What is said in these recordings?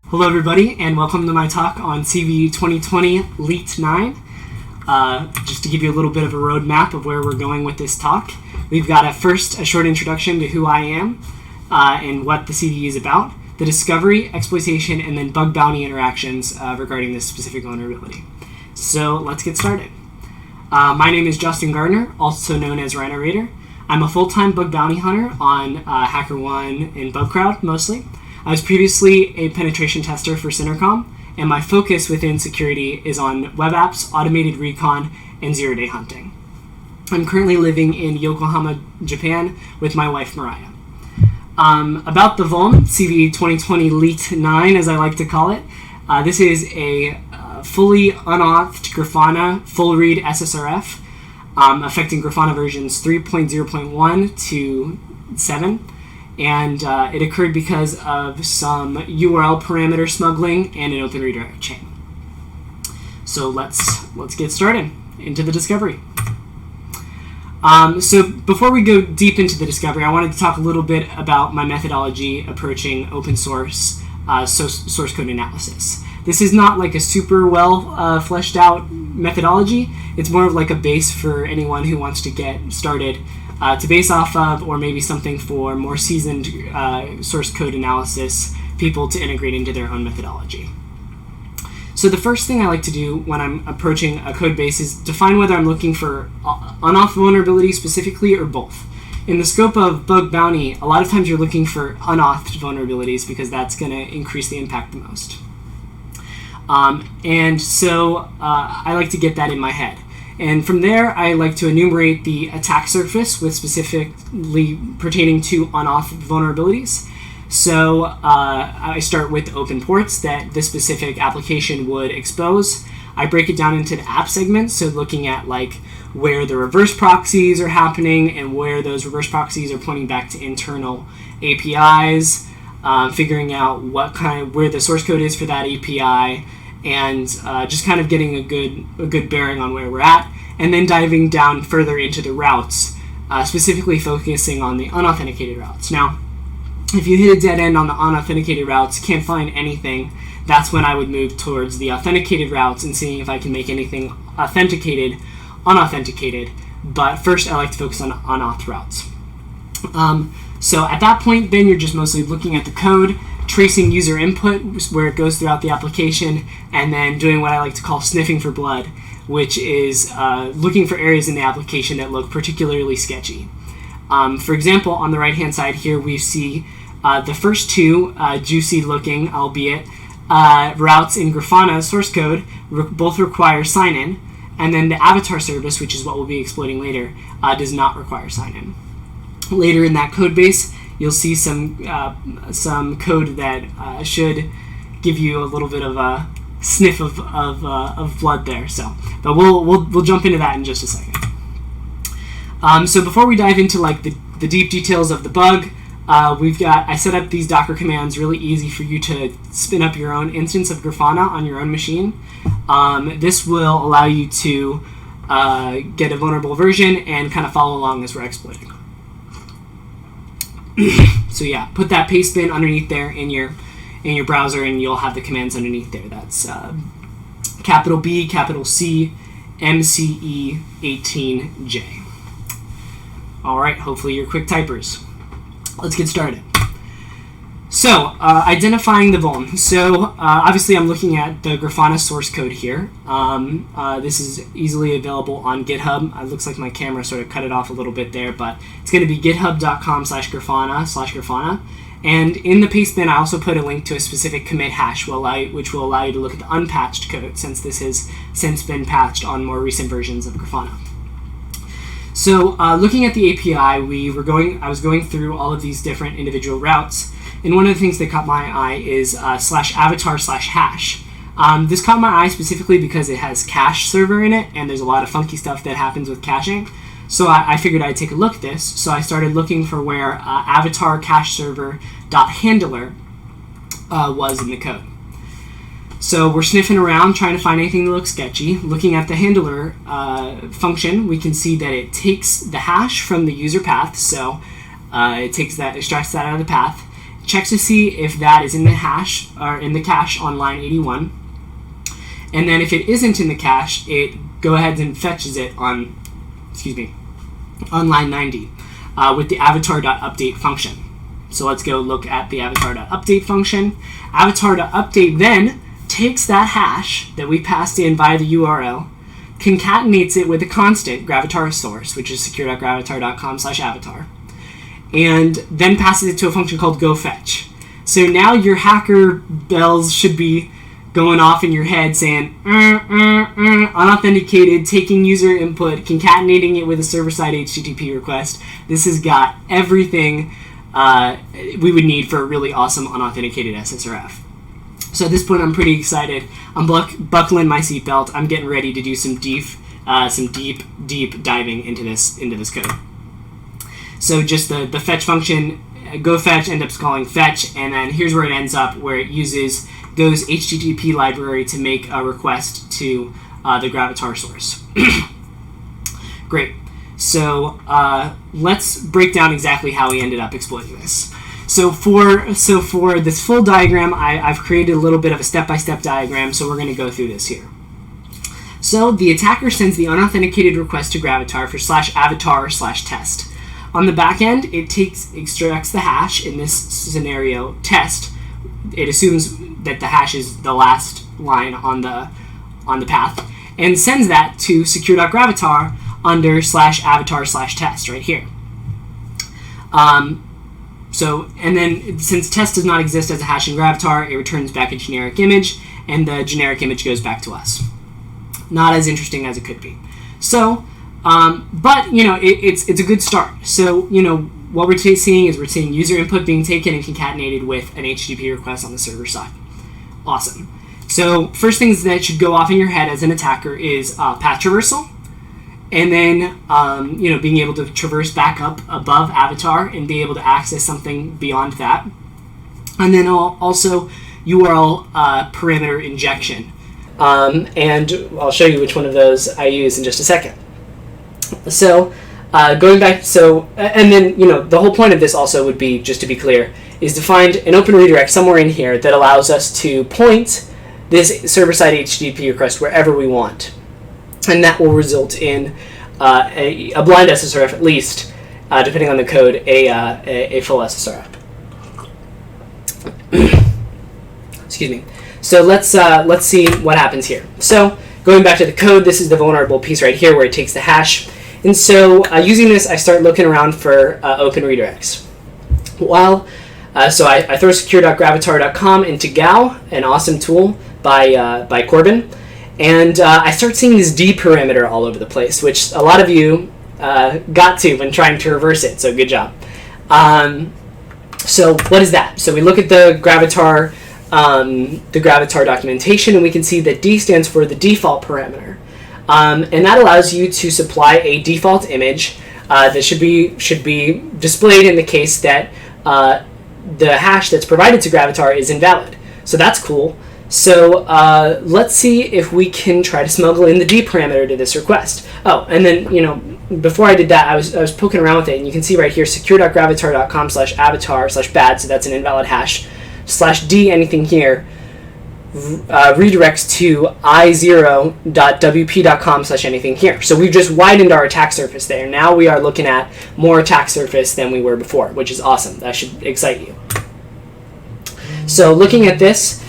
Hello everybody, and welcome to my talk on CVE 2020 LEET 9. Just to give you a little bit of a roadmap of where we're going with this talk, we've got a short introduction to who I am and what the CVE is about, the discovery, exploitation, and then bug bounty interactions regarding this specific vulnerability. So let's get started. My name is Justin Gardner, also known as Rhino Raider. I'm a full-time bug bounty hunter on HackerOne and BugCrowd mostly. I was previously a penetration tester for Cinercom, and my focus within security is on web apps, automated recon, and zero-day hunting. I'm currently living in Yokohama, Japan, with my wife, Mariah. About the vuln, CVE 2020 LEET 9, as I like to call it, this is a fully unauthed Grafana full-read SSRF affecting Grafana versions 3.0.1 to 7. And it occurred because of some URL parameter smuggling and an open redirect chain. So let's get started into the discovery. So before we go deep into the discovery, I wanted to talk a little bit about my methodology approaching open source source code analysis. This is not like a super well fleshed out methodology. It's more of like a base for anyone who wants to get started to base off of, or maybe something for more seasoned source code analysis people to integrate into their own methodology. So the first thing I like to do when I'm approaching a code base is define whether I'm looking for unauthed vulnerabilities specifically or both. In the scope of bug bounty, a lot of times you're looking for unauthed vulnerabilities because that's going to increase the impact the most. And so I like to get that in my head. And from there, I like to enumerate the attack surface with specifically pertaining to unauthed vulnerabilities. So I start with open ports that this specific application would expose. I break it down into the app segments, so looking at like where the reverse proxies are happening and where those reverse proxies are pointing back to internal APIs, figuring out where the source code is for that API, and just kind of getting a good bearing on where we're at, and then diving down further into the routes, specifically focusing on the unauthenticated routes. Now, if you hit a dead end on the unauthenticated routes, can't find anything, that's when I would move towards the authenticated routes and seeing if I can make anything unauthenticated, but first I like to focus on unauth routes. So at that point, then you're just mostly looking at the code, tracing user input where it goes throughout the application, and then doing what I like to call sniffing for blood, which is looking for areas in the application that look particularly sketchy. For example, on the right-hand side here, we see the first two juicy-looking, albeit, routes in Grafana source code both require sign-in, and then the avatar service, which is what we'll be exploiting later, does not require sign-in. Later in that code base, you'll see some code that should give you a little bit of a sniff of blood there. So, but we'll jump into that in just a second. So before we dive into like the deep details of the bug, I set up these Docker commands really easy for you to spin up your own instance of Grafana on your own machine. This will allow you to get a vulnerable version and kind of follow along as we're exploiting. So yeah, put that paste bin underneath there in your browser, and you'll have the commands underneath there. That's capital B, capital C, MCE 18J. All right, hopefully you're quick typers. Let's get started. So, identifying the vuln. So, obviously I'm looking at the Grafana source code here. This is easily available on GitHub. It looks like my camera sort of cut it off a little bit there, but it's going to be github.com/Grafana/Grafana. And in the paste bin, I also put a link to a specific commit hash, which will allow you to look at the unpatched code, since this has since been patched on more recent versions of Grafana. So, looking at the API, I was going through all of these different individual routes. And one of the things that caught my eye is /avatar/hash. This caught my eye specifically because it has cache server in it, and there's a lot of funky stuff that happens with caching. So I figured I'd take a look at this. So I started looking for where avatar cache server .handler was in the code. So we're sniffing around, trying to find anything that looks sketchy. Looking at the handler function, we can see that it takes the hash from the user path. So it extracts that out of the path, checks to see if that is in the hash or in the cache on line 81, and then if it isn't in the cache, it go ahead and fetches it on line 90 with the avatar.update function. So let's go look at the avatar.update function. Avatar.update then takes that hash that we passed in via the URL, concatenates it with a constant Gravatar source, which is secure.gravatar.com/avatar, and then passes it to a function called goFetch. So now your hacker bells should be going off in your head saying, unauthenticated, taking user input, concatenating it with a server-side HTTP request. This has got everything we would need for a really awesome unauthenticated SSRF. So at this point, I'm pretty excited. I'm buckling my seatbelt. I'm getting ready to do some deep diving into this code. So just the fetch function, goFetch ends up calling fetch, and then here's where it ends up, where it uses Go's HTTP library to make a request to the Gravatar source. Great. So let's break down exactly how we ended up exploiting this. So for this full diagram, I've created a little bit of a step-by-step diagram, so we're going to go through this here. So the attacker sends the unauthenticated request to Gravatar for /avatar/test. On the back end, it extracts the hash, in this scenario, test. It assumes that the hash is the last line on the path, and sends that to secure.gravatar under /avatar/test right here. And then since test does not exist as a hash in Gravatar, it returns back a generic image, and the generic image goes back to us. Not as interesting as it could be. So, but it's a good start. So what we're seeing is user input being taken and concatenated with an HTTP request on the server side. Awesome. So first things that should go off in your head as an attacker is path traversal. And then, being able to traverse back up above Avatar and be able to access something beyond that. And then also URL parameter injection. And I'll show you which one of those I use in just a second. So, going back, and then, the whole point of this also would be, just to be clear, is to find an open redirect somewhere in here that allows us to point this server-side HTTP request wherever we want. And that will result in a blind SSRF, at least, depending on the code, a full SSRF. Excuse me. So let's see what happens here. So going back to the code, this is the vulnerable piece right here where it takes the hash. And so using this, I start looking around for open redirects. So I throw secure.gravatar.com into GAO, an awesome tool by Corbin. And I start seeing this D parameter all over the place, which a lot of you got to when trying to reverse it, so good job. So what is that? So we look at the Gravatar documentation, and we can see that D stands for the default parameter. And that allows you to supply a default image that should be displayed in the case that the hash that's provided to Gravatar is invalid. So that's cool. So let's see if we can try to smuggle in the D parameter to this request. Oh, and then, before I did that, I was poking around with it, and you can see right here, secure.gravatar.com/avatar/bad, so that's an invalid hash, /D anything here, redirects to i0.wp.com/anything here. So we've just widened our attack surface there. Now we are looking at more attack surface than we were before, which is awesome. That should excite you. So looking at this,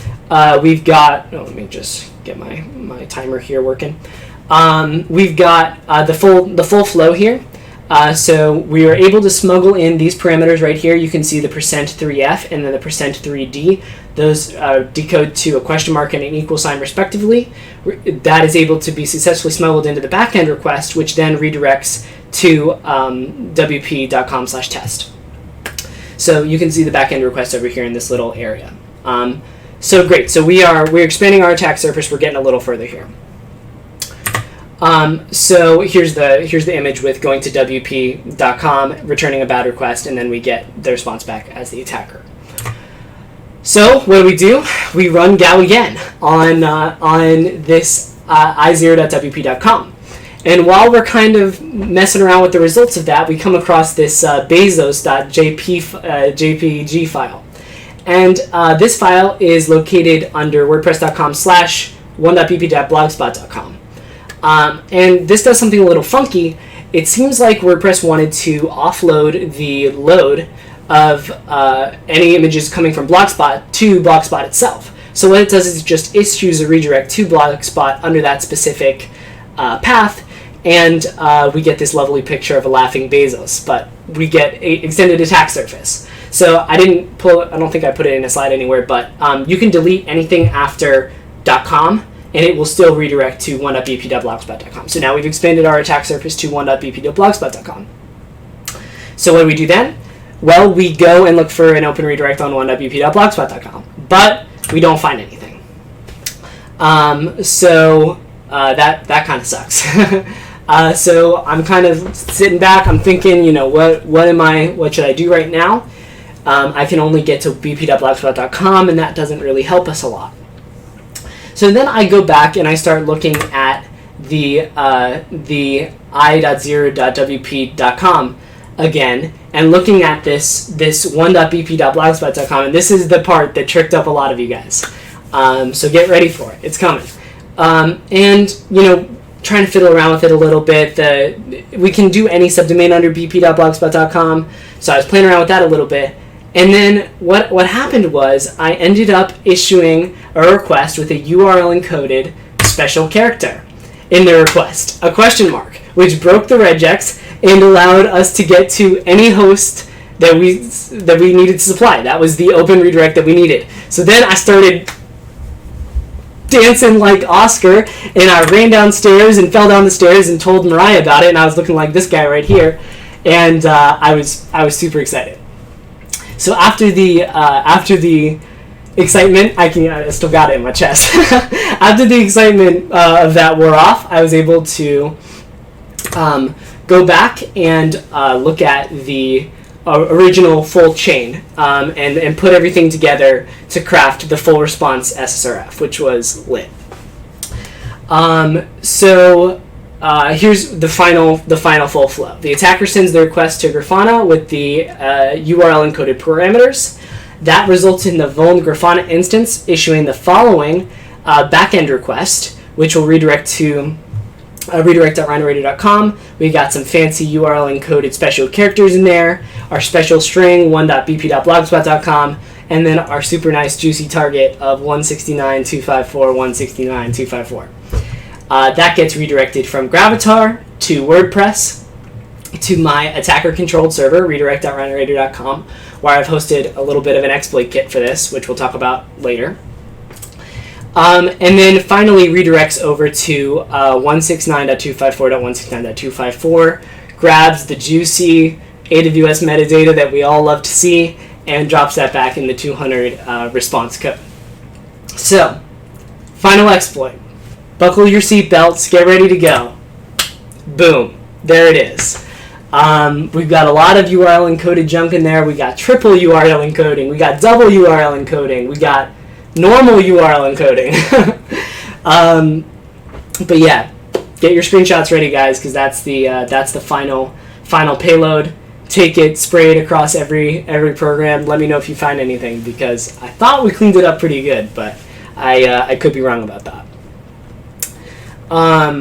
we've got, let me just get my timer here working. We've got the full flow here. So we are able to smuggle in these parameters right here. You can see the %3f and then the %3d. Those decode to a question mark and an equal sign respectively. That is able to be successfully smuggled into the backend request, which then redirects to wp.com/test. So you can see the backend request over here in this little area. So great. So we're expanding our attack surface. We're getting a little further here. So here's the image with going to wp.com, returning a bad request, and then we get the response back as the attacker. So what do? We run Gao again on this i0.wp.com. And while we're kind of messing around with the results of that, we come across this bezos.jpg file. And this file is located under wordpress.com/1.bp.blogspot.com. And this does something a little funky. It seems like WordPress wanted to offload the load of any images coming from Blogspot to Blogspot itself. So what it does is it just issues a redirect to Blogspot under that specific path, and we get this lovely picture of a laughing Bezos, but we get an extended attack surface. So I don't think I put it in a slide anywhere, but you can delete anything after .com, and it will still redirect to 1.bp.blogspot.com. So now we've expanded our attack surface to 1.bp.blogspot.com. So what do we do then? Well, we go and look for an open redirect on 1.bp.blogspot.com, but we don't find anything. So that kind of sucks. So I'm kind of sitting back. I'm thinking, what should I do right now? I can only get to bp.blogspot.com, and that doesn't really help us a lot. So then I go back and I start looking at the i.0.wp.com again, and looking at this 1.bp.blogspot.com, and this is the part that tricked up a lot of you guys. So get ready for it. It's coming. And trying to fiddle around with it a little bit. We can do any subdomain under bp.blogspot.com, so I was playing around with that a little bit. And then what happened was I ended up issuing a request with a URL encoded special character in the request, a question mark, which broke the regex and allowed us to get to any host that we needed to supply. That was the open redirect that we needed. So then I started dancing like Oscar, and I ran downstairs and fell down the stairs and told Mariah about it, and I was looking like this guy right here, and I was super excited. So after the excitement, I still got it in my chest. After the excitement of that wore off, I was able to go back and look at the original full chain and put everything together to craft the full response SSRF, which was lit. So here's the final full flow. The attacker sends the request to Grafana with the URL encoded parameters. That results in the vuln Grafana instance issuing the following backend request, which will redirect to redirect.rhinoradio.com. We got some fancy URL encoded special characters in there, our special string 1.bp.blogspot.com, and then our super nice juicy target of 169.254, 169.254. That gets redirected from Gravatar to WordPress to my attacker-controlled server, redirect.rhinoradio.com, where I've hosted a little bit of an exploit kit for this, which we'll talk about later. And then finally redirects over to 169.254.169.254, grabs the juicy AWS metadata that we all love to see, and drops that back in the 200 response code. So, final exploit. Buckle your seatbelts, get ready to go. Boom. There it is. We've got a lot of URL encoded junk in there. We got triple URL encoding. We got double URL encoding. We got normal URL encoding. But yeah, get your screenshots ready, guys, because that's the final payload. Take it, spray it across every program. Let me know if you find anything, because I thought we cleaned it up pretty good, but I could be wrong about that. All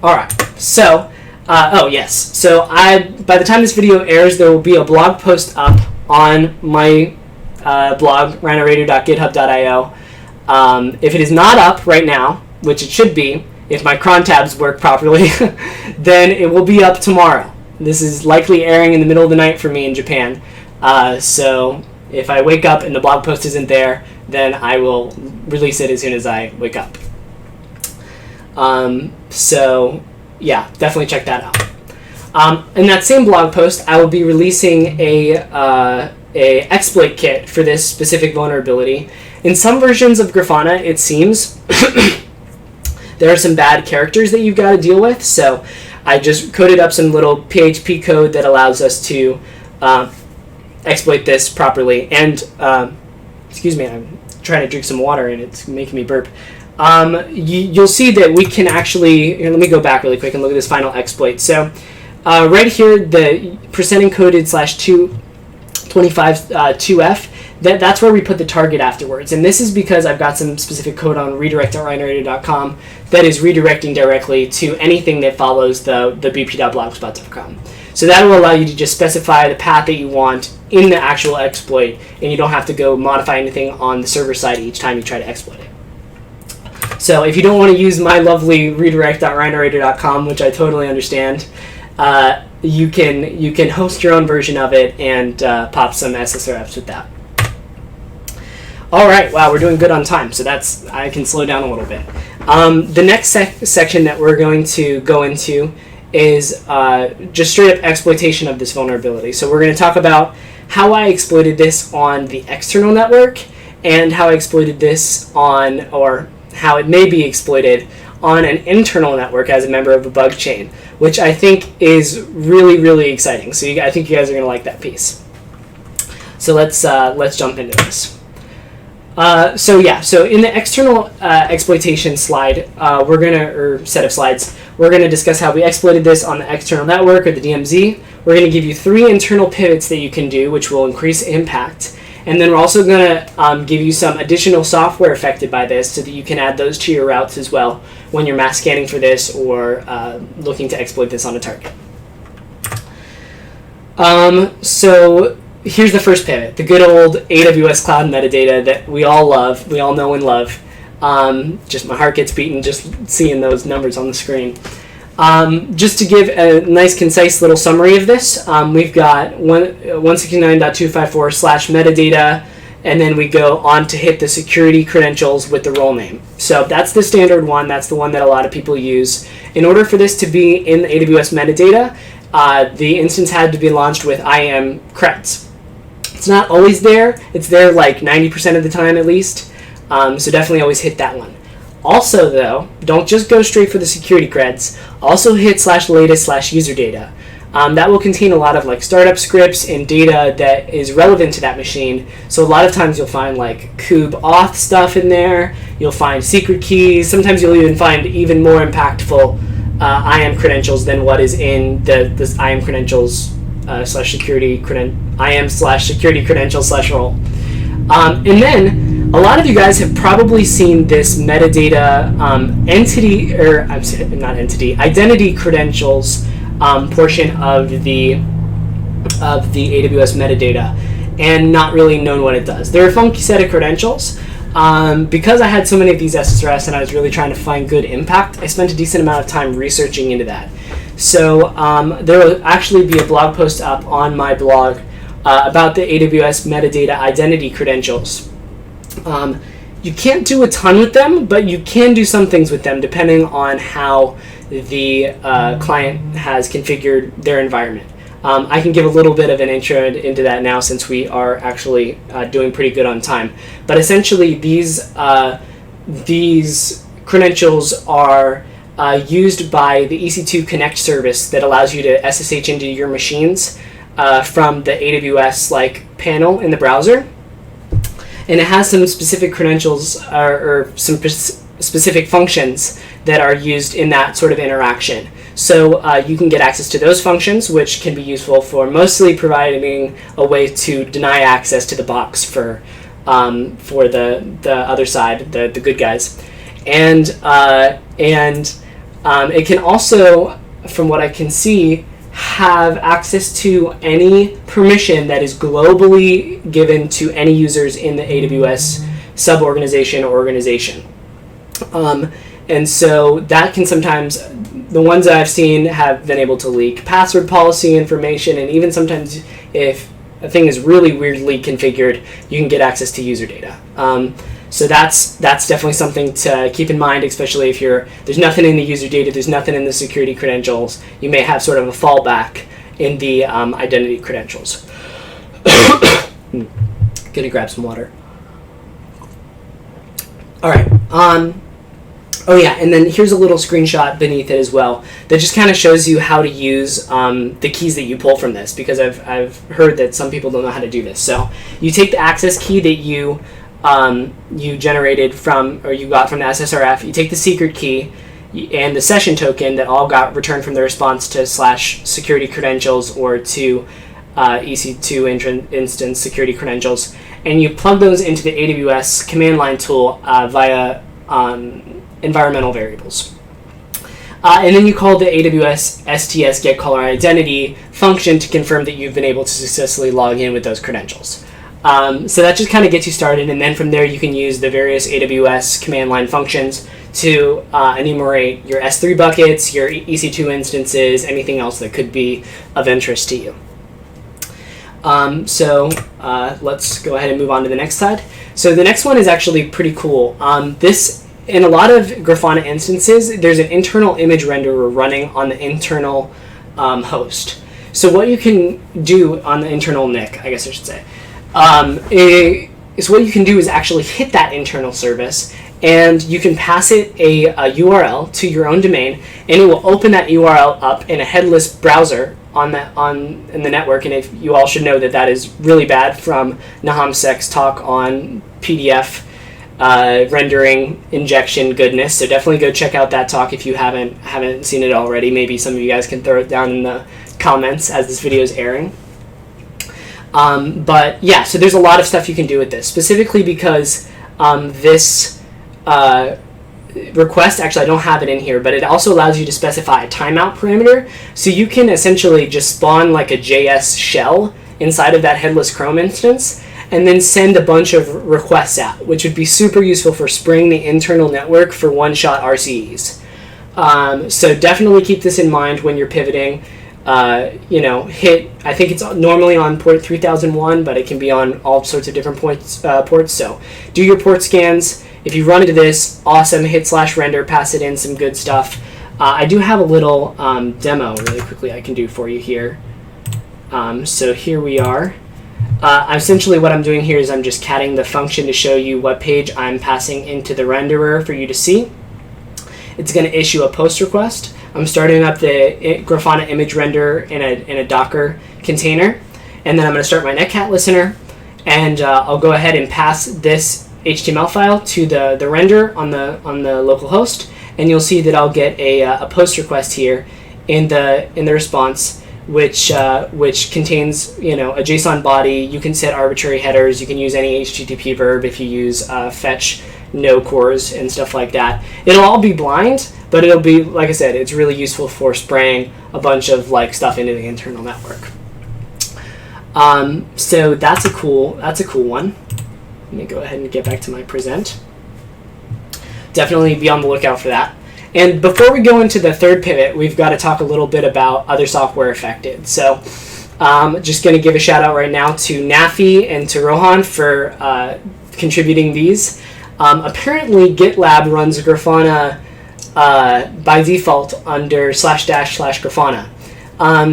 right. So, yes. So by the time this video airs, there will be a blog post up on my blog, rhinoradio.github.io. If it is not up right now, which it should be, if my cron tabs work properly, then it will be up tomorrow. This is likely airing in the middle of the night for me in Japan. So if I wake up and the blog post isn't there, then I will release it as soon as I wake up. So yeah, definitely check that out. In that same blog post, I will be releasing a exploit kit for this specific vulnerability. In some versions of Grafana, it seems there are some bad characters that you've got to deal with, so I just coded up some little PHP code that allows us to exploit this properly. And excuse me, I'm trying to drink some water and it's making me burp. You'll see that we can actually, here, let me go back really quick and look at this final exploit. So right here, the percent encoded /225 2F, that's where we put the target afterwards. And this is because I've got some specific code on redirect.rhineradio.com that is redirecting directly to anything that follows the bp.blogspot.com. So that will allow you to just specify the path that you want in the actual exploit, and you don't have to go modify anything on the server side each time you try to exploit it. So if you don't want to use my lovely redirect.rhineradio.com, which I totally understand, you can host your own version of it and pop some SSRFs with that. All right, wow, we're doing good on time, so I can slow down a little bit. The next section that we're going to go into is just straight up exploitation of this vulnerability. So we're going to talk about how I exploited this on the external network and how I exploited this on, or how it may be exploited on an internal network as a member of a bug chain, which I think is really, really exciting. So I think you guys are going to like that piece. So let's jump into this. So in the external exploitation slide, set of slides, we're gonna discuss how we exploited this on the external network or the DMZ. We're gonna give you 3 internal pivots that you can do, which will increase impact, and then we're also gonna give you some additional software affected by this, so that you can add those to your routes as well when you're mass scanning for this or looking to exploit this on a target. So here's the first pivot, the good old AWS cloud metadata that we all love, we all know and love. Just my heart gets beaten just seeing those numbers on the screen. Just to give a nice concise little summary of this, we've got 169.254/metadata, and then we go on to hit the security credentials with the role name. So that's the standard one, that's the one that a lot of people use. In order for this to be in the AWS metadata, the instance had to be launched with IAM creds. It's not always there. It's there like 90% of the time at least. So definitely always hit that one. Also though, don't just go straight for the security creds. Also hit /latest/user data. That will contain a lot of like startup scripts and data that is relevant to that machine. So a lot of times you'll find like kube auth stuff in there. You'll find secret keys. Sometimes you'll even find even more impactful IAM credentials than what is in this IAM credentials /security IAM/security credentials/role. And then a lot of you guys have probably seen this metadata identity credentials portion of the AWS metadata and not really known what it does. They're a funky set of credentials. Because I had so many of these SSRS and I was really trying to find good impact, I spent a decent amount of time researching into that. So there will actually be a blog post up on my blog about the AWS metadata identity credentials. You can't do a ton with them, but you can do some things with them depending on how the client has configured their environment. I can give a little bit of an intro into that now since we are actually doing pretty good on time. But essentially these credentials are used by the EC2 Connect service that allows you to SSH into your machines from the AWS panel in the browser. And it has some specific credentials or some specific functions that are used in that sort of interaction. So you can get access to those functions, which can be useful for mostly providing a way to deny access to the box for the other side, the good guys. And it can also, from what I can see, have access to any permission that is globally given to any users in the AWS sub-organization or organization. And so that can sometimes, the ones that I've seen have been able to leak password policy information, and even sometimes if a thing is really weirdly configured, you can get access to user data. So that's definitely something to keep in mind, especially if there's nothing in the user data, there's nothing in the security credentials. You may have sort of a fallback in the identity credentials. Gonna grab some water. All right. Oh yeah, and then here's a little screenshot beneath it as well that just kind of shows you how to use the keys that you pull from this, because I've heard that some people don't know how to do this. So you take the access key that you generated from, or you got from the SSRF, you take the secret key and the session token that all got returned from the response to /security credentials or to EC2 instance security credentials, and you plug those into the AWS command line tool via environmental variables. And then you call the AWS STS get caller identity function to confirm that you've been able to successfully log in with those credentials. So that just kind of gets you started, and then from there you can use the various AWS command line functions to enumerate your S3 buckets, your EC2 instances, anything else that could be of interest to you. Let's go ahead and move on to the next slide. So the next one is actually pretty cool. In a lot of Grafana instances, there's an internal image renderer running on the internal host. So what you can do on the internal NIC, I guess I should say, is what you can do is actually hit that internal service, and you can pass it a URL to your own domain, and it will open that URL up in a headless browser in the network. And if you all should know that is really bad from Nahum Sek's talk on PDF rendering injection goodness. So definitely go check out that talk if you haven't seen it already. Maybe some of you guys can throw it down in the comments as this video is airing. But yeah, so there's a lot of stuff you can do with this, specifically because this request, actually I don't have it in here, but it also allows you to specify a timeout parameter. So you can essentially just spawn like a JS shell inside of that headless Chrome instance, and then send a bunch of requests out, which would be super useful for spraying the internal network for one-shot RCEs. So definitely keep this in mind when you're pivoting. I think it's normally on port 3001, but it can be on all sorts of different ports. So do your port scans. If you run into this, awesome, hit /render, pass it in, some good stuff. I do have a little demo really quickly I can do for you here. So here we are. Essentially what I'm doing here is I'm just catting the function to show you what page I'm passing into the renderer for you to see. It's going to issue a post request. I'm starting up the Grafana image renderer in a Docker container, and then I'm going to start my Netcat listener, and I'll go ahead and pass this HTML file to the render on the local host, and you'll see that I'll get a post request here in the response, which contains a JSON body. You can set arbitrary headers. You can use any HTTP verb if you use fetch no cores and stuff like that. It'll all be blind, but it'll be, like I said, it's really useful for spraying a bunch of stuff into the internal network. So that's a cool one. Let me go ahead and get back to my present. Definitely be on the lookout for that. And before we go into the third pivot, we've got to talk a little bit about other software affected. So just going to give a shout out right now to Nafi and to Rohan for contributing these. Apparently GitLab runs Grafana by default under //Grafana.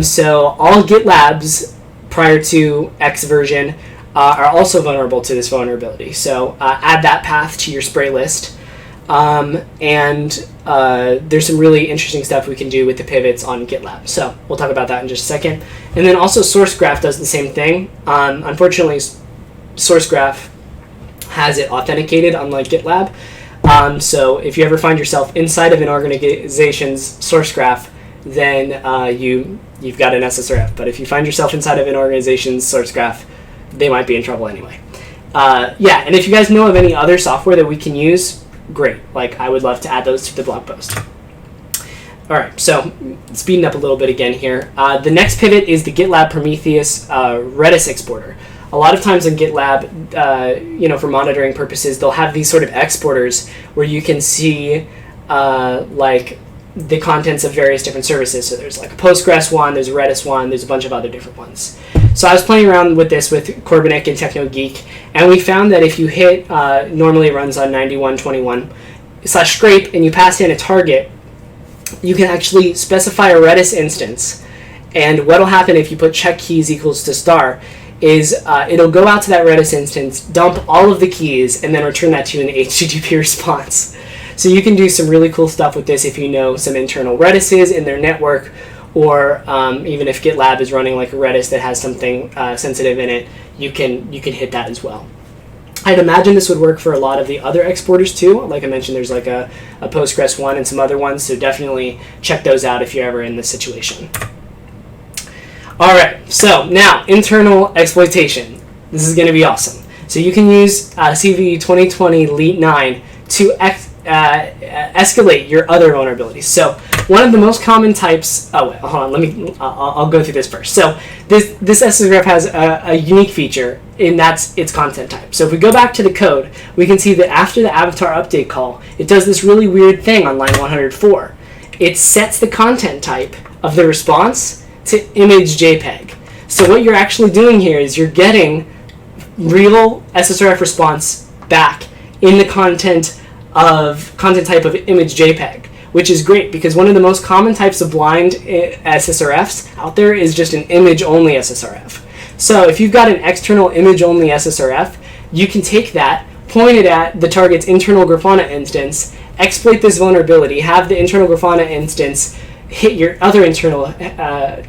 So all GitLabs prior to X version are also vulnerable to this vulnerability. So add that path to your spray list. There's some really interesting stuff we can do with the pivots on GitLab. So we'll talk about that in just a second. And then also SourceGraph does the same thing. Unfortunately, SourceGraph has it authenticated, unlike GitLab. So if you ever find yourself inside of an organization's SourceGraph, then you've got an SSRF. But if you find yourself inside of an organization's SourceGraph, they might be in trouble anyway. And if you guys know of any other software that we can use, great. I would love to add those to the blog post. All right, so speeding up a little bit again here. The next pivot is the GitLab Prometheus Redis exporter. A lot of times in GitLab, for monitoring purposes, they'll have these sort of exporters where you can see the contents of various different services. So there's a Postgres one, there's a Redis one, there's a bunch of other different ones. So I was playing around with this with Corbinek and TechnoGeek, and we found that if you hit, normally it runs on 91.21/scrape, and you pass in a target, you can actually specify a Redis instance. And what'll happen if you put check keys equals to star is it'll go out to that Redis instance, dump all of the keys, and then return that to you in the HTTP response. So you can do some really cool stuff with this if you know some internal Redises in their network, or even if GitLab is running like a Redis that has something sensitive in it, you can hit that as well. I'd imagine this would work for a lot of the other exporters too. Like I mentioned, there's like a Postgres one and some other ones, so definitely check those out if you're ever in this situation. All right, so now internal exploitation. This is going to be awesome. So you can use CVE 2020 Elite 9 to escalate your other vulnerabilities. So one of the most common types. Oh wait, hold on. I'll go through this first. So this SSRF has a unique feature, and that's its content type. So if we go back to the code, we can see that after the avatar update call, it does this really weird thing on line 104. It sets the content type of the response to image JPEG. So what you're actually doing here is you're getting real SSRF response back in the content type of image JPEG, which is great because one of the most common types of blind SSRFs out there is just an image-only SSRF. So if you've got an external image-only SSRF, you can take that, point it at the target's internal Grafana instance, exploit this vulnerability, have the internal Grafana instance hit your other internal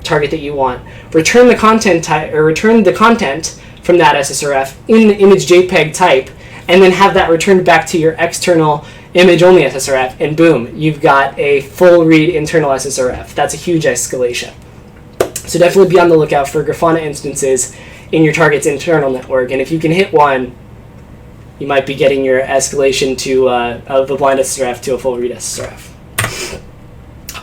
target that you want, return the content from that SSRF in the image JPEG type, and then have that returned back to your external image-only SSRF, and boom, you've got a full read internal SSRF. That's a huge escalation. So definitely be on the lookout for Grafana instances in your target's internal network, and if you can hit one, you might be getting your escalation to of a blind SSRF to a full read SSRF.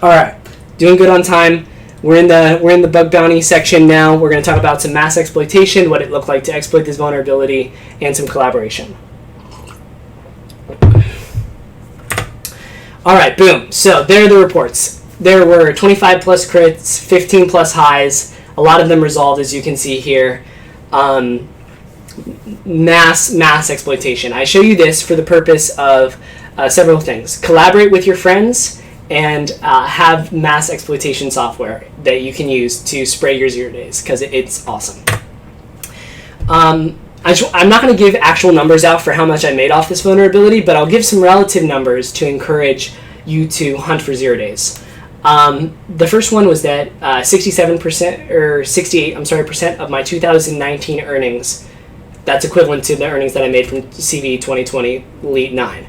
All right, doing good on time. We're in the bug bounty section now. We're going to talk about some mass exploitation, what it looked like to exploit this vulnerability, and some collaboration. All right, boom. So there are the reports. There were 25 plus crits, 15 plus highs. A lot of them resolved, as you can see here. Mass exploitation. I show you this for the purpose of several things. Collaborate with your friends and have mass exploitation software that you can use to spray your 0 days, because it's awesome. I'm not going to give actual numbers out for how much I made off this vulnerability, but I'll give some relative numbers to encourage you to hunt for 0 days. The first one was that 67% or 68% of my 2019 earnings, that's equivalent to the earnings that I made from CVE 2020 Elite 9.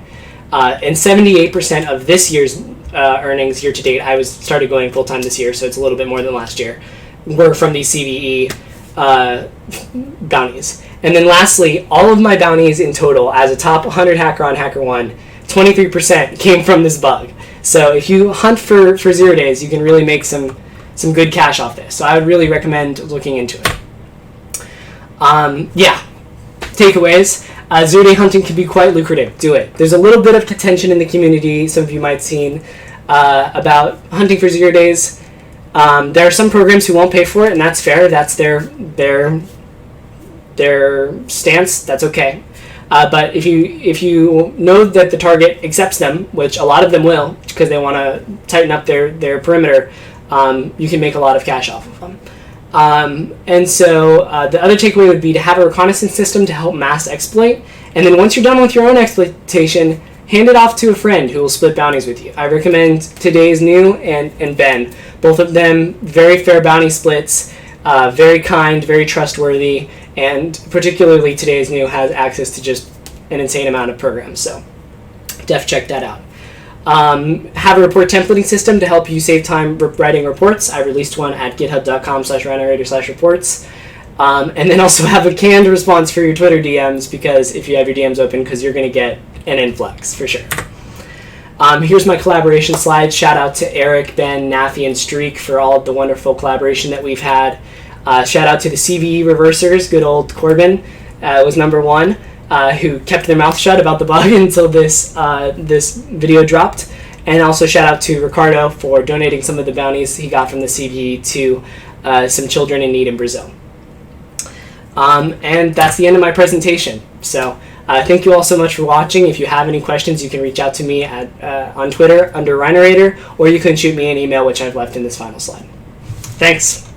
And 78% of this year's earnings year to date, I started going full time this year, so it's a little bit more than last year, were from these CVE bounties. And then lastly, all of my bounties in total, as a top 100 hacker on HackerOne, 23% came from this bug. So if you hunt for 0 days, you can really make some good cash off this. So I would really recommend looking into it. Takeaways. 0 day hunting can be quite lucrative. Do it. There's a little bit of contention in the community, some of you might have seen, about hunting for 0 days. There are some programs who won't pay for it, and that's fair. That's their stance. That's okay. But if you know that the target accepts them, which a lot of them will, because they want to tighten up their perimeter, you can make a lot of cash off of them. And so the other takeaway would be to have a reconnaissance system to help mass exploit. And then once you're done with your own exploitation, hand it off to a friend who will split bounties with you. I recommend Today's New and Ben. Both of them very fair bounty splits, very kind, very trustworthy, and particularly Today's New has access to just an insane amount of programs. So check that out. Have a report templating system to help you save time writing reports. I released one at github.com/rhinorator/reports. And then also have a canned response for your Twitter DMs, because if you have your DMs open, because you're going to get an influx for sure. Here's my collaboration slide. Shout out to Eric, Ben, Nafi, and Streak for all of the wonderful collaboration that we've had. Shout out to the CVE reversers. Good old Corbin was number one, who kept their mouth shut about the bug until this video dropped. And also shout out to Ricardo for donating some of the bounties he got from the CVE to some children in need in Brazil. And that's the end of my presentation. So thank you all so much for watching. If you have any questions, you can reach out to me on Twitter under Rhinorator, or you can shoot me an email, which I've left in this final slide. Thanks.